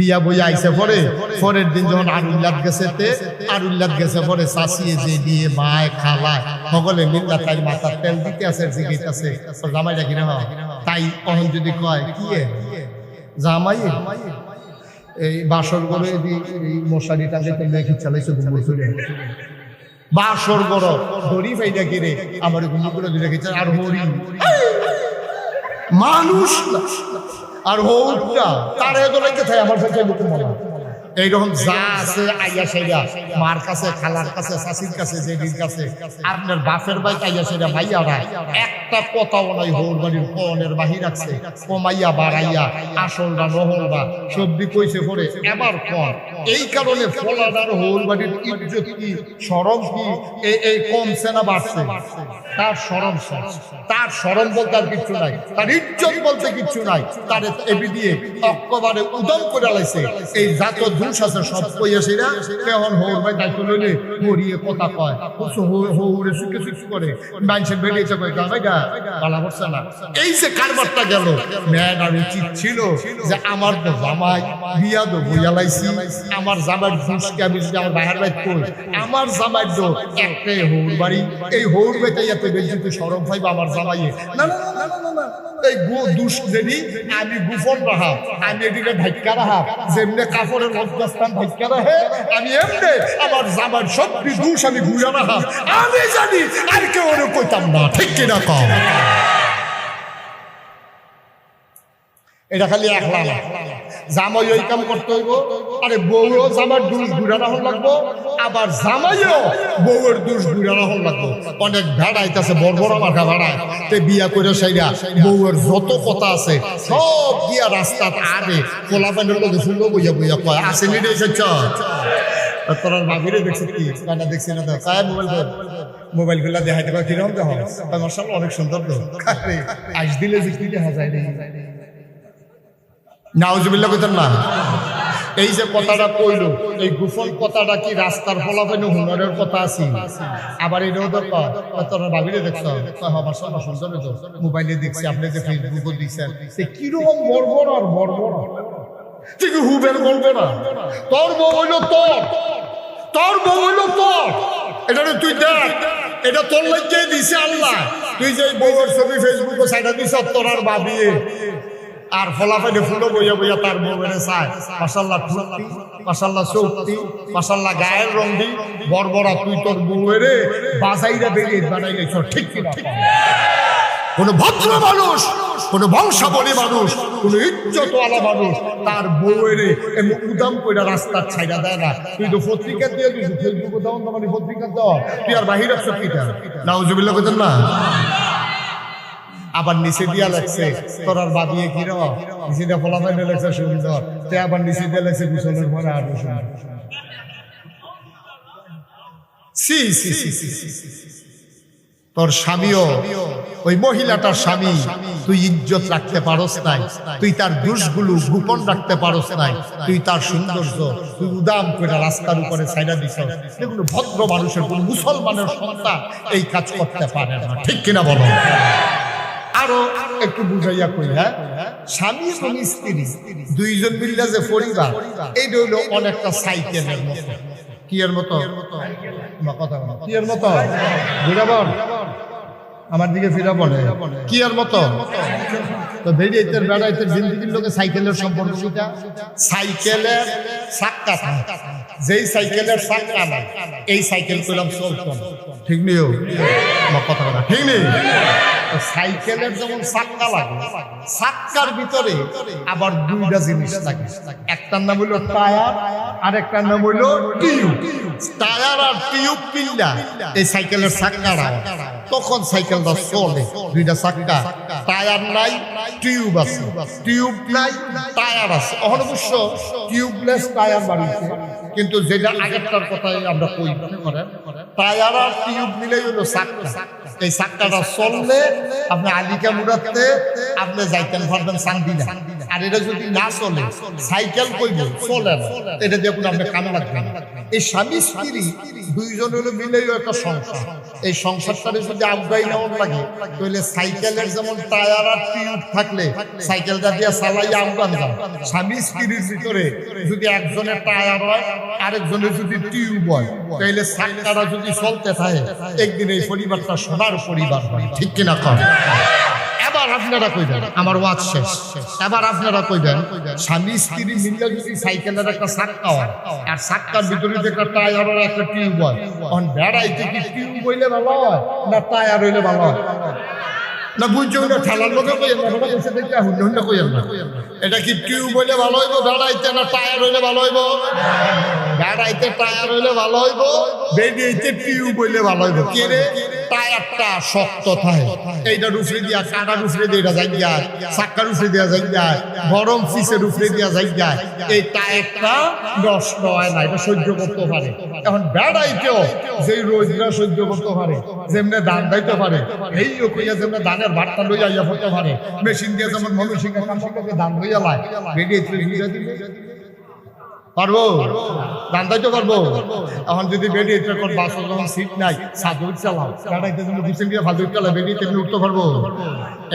বিয়া বইয়া আইসে পরে পরের দিন যখন আরুল্লাদ গেছে পরে চাষিয়ে যে দিয়ে মায় খালায় সকলে মিল্লা তাই মাথার তেল দিতে আছে জিগিতেছে জামাই রাখি না তাই তখন যদি কয় কি জামাই এই বাসর করে এই মশারি টাঙ্গে দেখি চালাইছে বাসর গর ধরি ফাইদা কিরে আমার ঘুমগুলো রেখেছে আর হরি মানুষ আর হৌটা তার এদলাইতে থাকে আমার কাছে এইরকম যা আছে আইয়া সেরা মার কাছে খালার কাছে শাশির কাছে জেডির কাছে আপনার বাপের ভাই আইয়া সেরা ভাইয়ারা একটা কথাও নাই হৌর বাড়ির কনের বাহির আছে কমাইয়া বাড়াইয়া আসলরা নহলরা সবজি কইছে পরে এবার কর এই কারণে ফলাদার হৌর বাড়ির ইজ্জত কি শরম কি এই কমছে না বাড়ছে তার শরম বলতে আর কিচ্ছু নাই তার ইজ্জত বলতে কিচ্ছু নাই তার এবি দিয়ে অক্কবারে উদম করে লাইছে এই জাত দুষ আছে সব কইয়াছে না কেমন হৌর ভাই দায়িত্ব লইলে মরিয়ে কথা কয় হৌরে সুখে সুখ করে মানুষের বেরিয়েছে কয় গাইগা পালা করছে না এই যে কারবারটা গেল ম্যান আর উচিত ছিল যে আমার তো জামাই বিয়া দো বইয়া লাইছি আমার জামাই দুষকে আমি আমার বাহার বাইত কই আমার জামাই দো একটাই হৌর বাড়ি এই হৌর বেটাই এত বেজিত সরম পাইবা আমার জামাইয়ে না না না না না এই দুষ যদি আমি গুফন রাহা আমি এদিকে ঢাক্কা রাহা যেমনে কাপড়ের লজ্জাস্থান ঢাক্কা রাহে আমি এমনি আমার জামার সবটি দুষ আমি ঘুরে রাহা আমি জানি আর কেউ ওরে কইতাম না ঠিক কিনা কম এটা খালি একলা না জামাই ওই কাম করতে হইব আরে বউও জামার দুষ ঘুরে রাখা লাগবো আবার জামাইও বউয়ের দুষ ঘুরে রাখা লাগবো অনেক ভেড়াইতেছে বড় বড় মার্কা ভেড়ায় তে বিয়া করে সাইরা বউয়ের যত কথা আছে সব দিয়া রাস্তা আরে কোলা পানের লোক শুনলো বইয়া বইয়া কয় আসেনি রে এসেছ তোর ভাবিরে দেখছে কি কানা দেখছি না তো কায় মোবাইল গুলা দেখাইতে পারে কিরকম দেখো মাশাআল্লাহ অনেক সুন্দর তো আজ দিলে জিকি দেখা যায় না নাউজুবিল্লাহ কইতেন না এই যে কথাটা কইল এই গোপন কথাটা কি রাস্তার ফলাফল হুনরের কথা আছে আবার এটাও দরকার তোরা ভাবিলে দেখছ মাশাআল্লাহ সুন্দর তো মোবাইলে দেখছি আপনি যে ফেসবুকে দিছেন সে কিরকম বড় আর বড় ঠিক হুবের বলবে না তোর বউ হইল তোর বউ হইল তোর এটা তুই দেখ এটা তোর লজ্জায় দিছে আল্লাহ তুই যে বউয়ের ছবি ফেসবুকে সাইডা দিছ তোর আর ভাবিয়ে আর ফলাফলে ফুলো বইয়া বইয়া তার বউয়ের চায় মাশাআল্লাহ ঠুটি মাশাআল্লাহ চৌকটি মাশাআল্লাহ গায়ের রং দি বড়বড়া তুই তোর বউয়ের বাজাইরা বেরিয়ে বানাইলেছ ঠিক কিনা কোন ভদ্র মানুষ কোন বংশাবলী মানুষ কোন ইজ্জতওয়ালা মানুষ তার বউয়ের এমন উদাম কইরা রাস্তার ছাইড়া দেয় না তুই তো পত্রিকা দিয়ে দিস ফেসবুকে দাও না মানে পত্রিকা দাও তুই আর বাহির আসছ কিটা নাউজুবিল্লাহ কইতেন না আবার নিচে দিয়া লাগছে তোর আর বাদিয়ে কি রে নিচে দিয়া ফলাফল লাগছে সুন্দর তে আবার নিচে দিয়া লাগছে বিছানার পরে আর সুন্দর সি সি সি তোর স্বামীও ওই মহিলাটার স্বামী তুই ইজ্জত রাখতে পারস নাই তুই তার দোষগুলো গোপন রাখতে পারস নাই তুই তার সৌন্দর্য তুই উদাম করে রাস্তার উপরে ছাইড়া দিছ এগুলো ভদ্র মানুষের কোন মুসলমানের সন্তান এই কাজ করতে পারে না ঠিক কিনা বলো আরো একটু বুঝাইয়া কই হ্যাঁ স্বামী এবং স্ত্রী দুইজন মিলে যে পরিবার এইটা হইলো অনেকটা সাইকেলের মতো কি এর মতো কথা কি এর মতো বুঝাবন আমার দিকে ফিরা বলে কি এর মতো তো বেরিয়েতের বেড়াইতের জিন্দিগির লোকে সাইকেলের সম্পর্ক কিটা সাইকেলের চাক্কা যেই সাইকেলের চাক্কা নাই এই সাইকেল কইলাম চলতো ঠিক নিও কথা কথা ঠিক নেই সাইকেলের যেমন চাক্কা লাগে চাক্কার ভিতরে আবার দুইটা জিনিস থাকে একটার নাম হইল টায়ার আর একটার নাম হইল টিউব টায়ার আর টিউব কিনলা এই সাইকেলের চাক্কাটা তখন সাইকেলটা চলে দুইটা চাক্কা টায়ার নাই টিউব আছে টিউব নাই টায়ার আছে অবশ্য টিউবলেস টায়ার বাড়িছে কিন্তু যেটা আগেরটার কথাই আমরা কই করেন টায়ার আর টিউব মিলেই হলো চাক্কা এই চাক্কাটা চললে আপনি আলিকা মুরাতে আপনি যাইতেন পারবেন সান্দিনা আর এটা যদি না চলে সাইকেল কইব চলে না এটা দিয়ে কোনো আপনি কামে লাগবে না এই স্বামী স্ত্রী দুইজনের মিলেই একটা সংসার। এই সংসারটারে যদি আগাই নেওয়ার লাগে তাহলে সাইকেলের যেমন টায়ার আর টিউব থাকলে সাইকেলটা দিয়ে চালাই আগান যান, স্বামী স্ত্রীর ভিতরে যদি একজনের টায়ার হয় আরেকজনের যদি টিউব হয় তাহলে চাকাটা যদি চলতে থাকে একদিন এই পরিবারটা সোনার পরিবার হয়। ঠিক কিনা কর? এবার আপনারা কইবেন, আমার ওয়াজ শেষ, এবার আপনারা কইবেন স্বামী স্ত্রী মিলে যদি সাইকেলের একটা চাক্কা হয় আর চাক্কার ভিতরে একটা টায়ার আর একটা টিউব হয়, তখন বেড়াইতে কি টিউব হইলে ভালো হয় না টায়ার হইলে ভালো হয়? না বুঝছো না, ঠেলার লোকে কইেন না, বসে দেখে হুন্ডা কইেন না। এটা কি টিউব হইলে ভালো হইব বেড়াইতে না টায়ার হইলে ভালো হইব? বেড়াইতে টায়ার হইলে ভালো হইব, বেড়াইতে টিউব হইলে ভালো হইব। কে রে? টায়ারটা শক্ত থাকে, এইটা রুফরে দিয়া কাটা রুফরে দিয়ে যাই যায়, চাক্কার রুফরে দিয়া যাই যায়, গরম ফিসের রুফরে দিয়া যাই যায়, এই টায়ারটা নষ্ট হয় না, এটা সহ্য করতে পারে। এখন বেড়াইতেও যেই রোজরা সহ্য করতে পারে, যেমনি ধান দাইতে পারে, এই কইয়া যেমনি ধানের ভাতটা লইয়া ইয়া করতে পারে, মেশিন দিয়ে যেমন মনুষ্যকে কামড়কে ধান লইয়া লায়, বেরিয়েছে পারবো, ধান দাইতে পারবো। এখন যদি বেরিয়েছে বাসে যখন সিট নাই সাদুর চালাও, বেড়াইতে জন্য বিছান দিয়ে ফাদুর চালা, বেরিয়েতে উঠতে পারবো?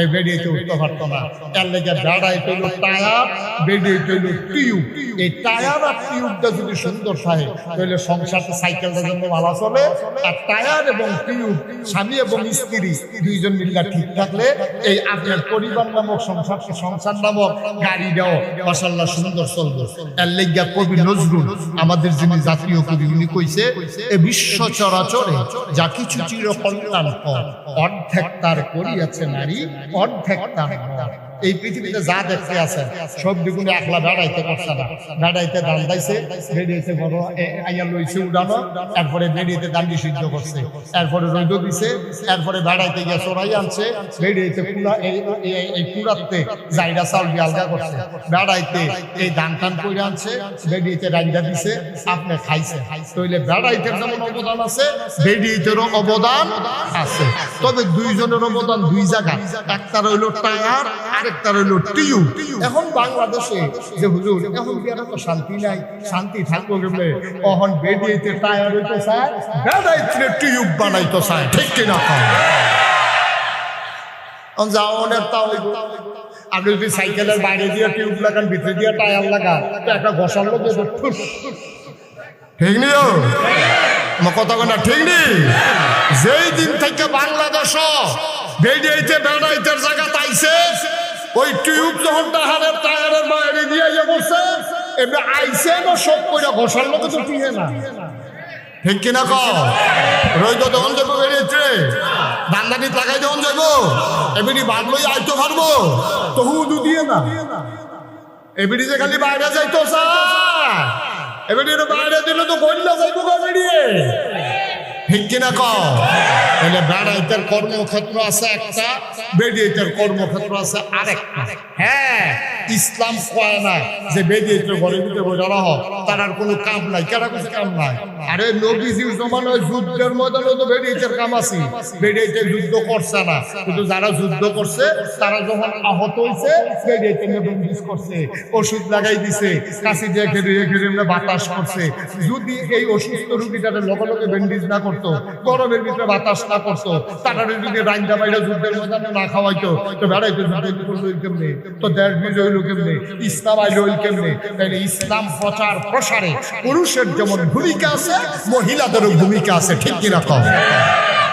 এই বেরিয়েতে উঠতে পারতো না। এর লেগে বেড়াইতে হইল টায়ার, বেরিয়েতে হইল টিউব। এই টায়ার আর টিউবটা যদি সুন্দর থাকে তাহলে সংসারটা সাইকেলটা জন্য ভালো চলে। আর টায়ার এবং টিউব স্বামী এবং স্ত্রী দুইজন মিল্লা ঠিক থাকলে এই আপনার পরিবার নামক সংসার নামক গাড়িটাও মাশাআল্লাহ সুন্দর চলবে। এর লেগে কবি নজরুল আমাদের যিনি জাতীয় কবি, উনি কইছে এ বিশ্ব চরাচরে যা কিছু চির কল্যাণ অর্ধেক তার করিয়াছে নারী, অর্ধেক তার নর। এই পৃথিবীতে যা দেখতে আছে সব দিগুলো একলা বেড়াইতে করছে না, বেড়াইতে দান দাইছে, বেরিয়েছে বড় আইয়া লইছে উড়ানো, এরপরে বেরিয়েতে দান্ডি সিদ্ধ করছে, এরপরে রৈদ দিছে, এরপরে বেড়াইতে গিয়ে চড়াই আনছে, বেরিয়েতে কুড়া এই কুড়াতে জাইরা চাল দিয়ে আলগা করছে, বেড়াইতে এই ধান টান করে আনছে, বেরিয়েতে রান্না দিছে, আপনি খাইছে। তাইলে বেড়াইতের যেমন অবদান আছে বেরিয়েতেরও অবদান আছে, তবে দুইজনের অবদান দুই জায়গা, একটা হইল টায়ার আরেকটা হইল টিউব। এখন বাংলাদেশে যে হুজুর এখন বিয়াটা তো শান্তি নাই, শান্তি থাকবো কেমনে? এখন বেরিয়েতে টায়ার হইতে চায়, বেড়াইতে টিউব বানাইতে চায়। ঠিক কিনা? আপনি যদি সাইকেলের বাইরে দিয়ে টিউব লাগান, ভিতরে দিয়ে টায়ার লাগান, একটা ঘষার লোক ঠিক নিও আমার কথা না, ঠিক নেই? যেই দিন থেকে বাংলাদেশ বেরিয়েতে বেড়াইতের জায়গা তাইছে, ওই টিউব যখন টাহারের টায়ারের বাইরে দিয়ে বসে এমনি আইসে না সব করে ঘষার লোক তো ঠিক না। ঠিক কিনা কর? রইদ তখন যাবো বেরিয়েছে, দান্দানি লাগাই যখন যাবো এমনি বাদলই আইতে পারবো তো হুদু দিয়ে না, এমনি যে খালি বাইরে যাইতো স্যার, এমনি বাইরে দিলে তো বললে যাইবো বেরিয়ে। ঠিক কিনা কর? তাহলে বেড়াইতের কর্মক্ষেত্র আছে একটা, বেরিয়েতের কর্মক্ষেত্র আছে আরেকটা। হ্যাঁ, ইসলাম কয় না যে বেরিয়েতের ঘরে ভিতরে বোঝানো হোক, তার আর কোনো কাম নাই, কেনা কিছু কাম নাই। আরে নবীজির জমানায় যুদ্ধের ময়দানে তো বেরিয়েতের কাম আছে, বেরিয়েতে যুদ্ধ করছে না, কিন্তু যারা যুদ্ধ করছে তারা যখন আহত হয়েছে বেরিয়েতে বন্দিশ করছে, ওষুধ লাগাই দিছে, কাশি দিয়ে ঘিরে বাতাস করছে। যদি এই অসুস্থ রুগীটাকে লগে লগে ব্যান্ডেজ না করতো, গরমের ভিতরে বাতাস না করতো, তারা যদি রাইন্দা বাইরে যুদ্ধের ময়দানে না খাওয়াইতো তো বেড়াইতো যুদ্ধ করলো কেমনে, তো দেশ বিজয় হইল কেমনে, ইসলাম আইল কেমনে? তাইলে ইসলাম প্রচার প্রসারে পুরুষের যেমন ভূমিকা আছে মহিলাদেরও ভূমিকা আছে। ঠিক কিনা কম?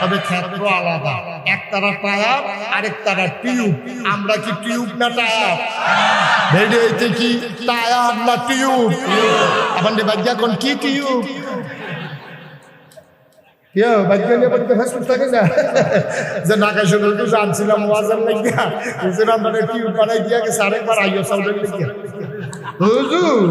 তবে ক্ষেত্র আলাদা, একতারা টায়ার আরেকতারা টিউব। আমরা কি টিউব না টায়ার? বেরিয়েতে কি টায়ার না টিউব? আপনাদের বাচ্চা কোন কি টিউব? যে নাকা শুনে তো জানছিলাম ওয়াজের লাগিয়া মানে টিউব বানাই দিয়া গেছে, আরেকবার আইও সাউন্ডের লাগিয়া হুজুর